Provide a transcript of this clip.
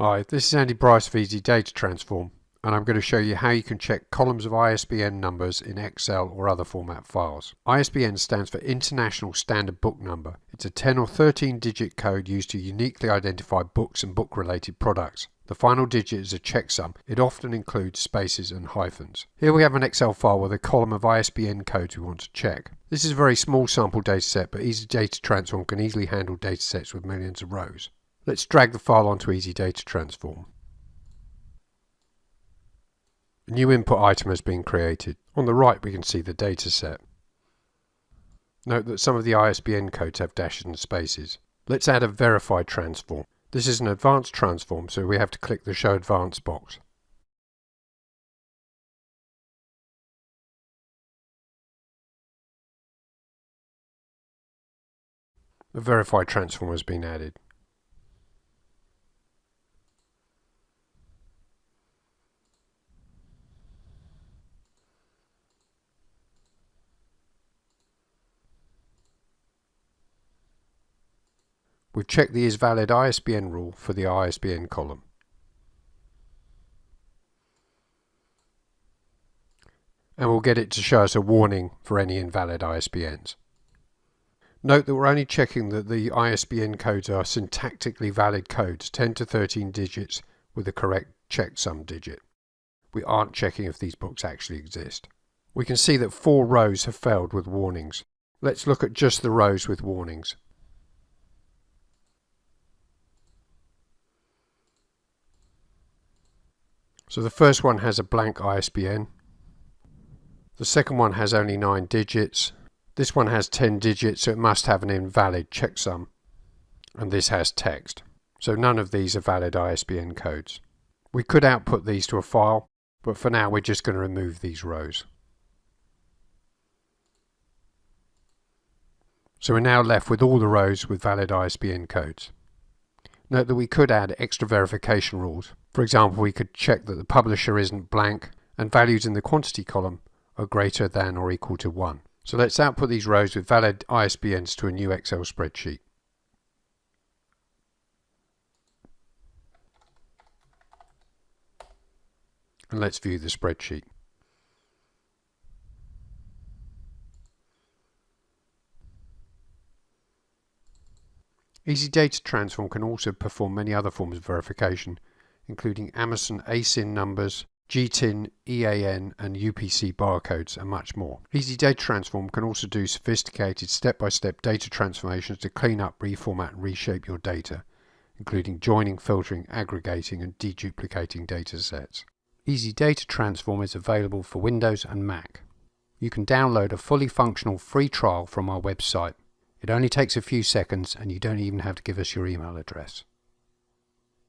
Hi, this is Andy Bryce of Easy Data Transform, and I'm going to show you how you can check columns of ISBN numbers in Excel or other format files. ISBN stands for International Standard Book Number. It's a 10 or 13 digit code used to uniquely identify books and book related products. The final digit is a checksum. It often includes spaces and hyphens. Here we have an Excel file with a column of ISBN codes we want to check. This is a very small sample dataset, but Easy Data Transform can easily handle datasets with millions of rows. Let's drag the file onto Easy Data Transform. A new input item has been created. On the right we can see the dataset. Note that some of the ISBN codes have dashes and spaces. Let's add a verified transform. This is an advanced transform, so we have to click the Show Advanced box. A verified transform has been added. We've checked the IsValid ISBN rule for the ISBN column. And we'll get it to show us a warning for any invalid ISBNs. Note that we're only checking that the ISBN codes are syntactically valid codes, 10 to 13 digits with the correct checksum digit. We aren't checking if these books actually exist. We can see that 4 rows have failed with warnings. Let's look at just the rows with warnings. So the first one has a blank ISBN. The second one has only 9 digits. This one has 10 digits, so it must have an invalid checksum. And this has text. So none of these are valid ISBN codes. We could output these to a file, but for now we're just going to remove these rows. So we're now left with all the rows with valid ISBN codes. Note that we could add extra verification rules. For example, we could check that the publisher isn't blank and values in the quantity column are greater than or equal to 1. So let's output these rows with valid ISBNs to a new Excel spreadsheet. And let's view the spreadsheet. Easy Data Transform can also perform many other forms of verification, including Amazon ASIN numbers, GTIN, EAN and UPC barcodes and much more. Easy Data Transform can also do sophisticated step-by-step data transformations to clean up, reformat and reshape your data, including joining, filtering, aggregating and deduplicating data sets. Easy Data Transform is available for Windows and Mac. You can download a fully functional free trial from our website. It only takes a few seconds and you don't even have to give us your email address.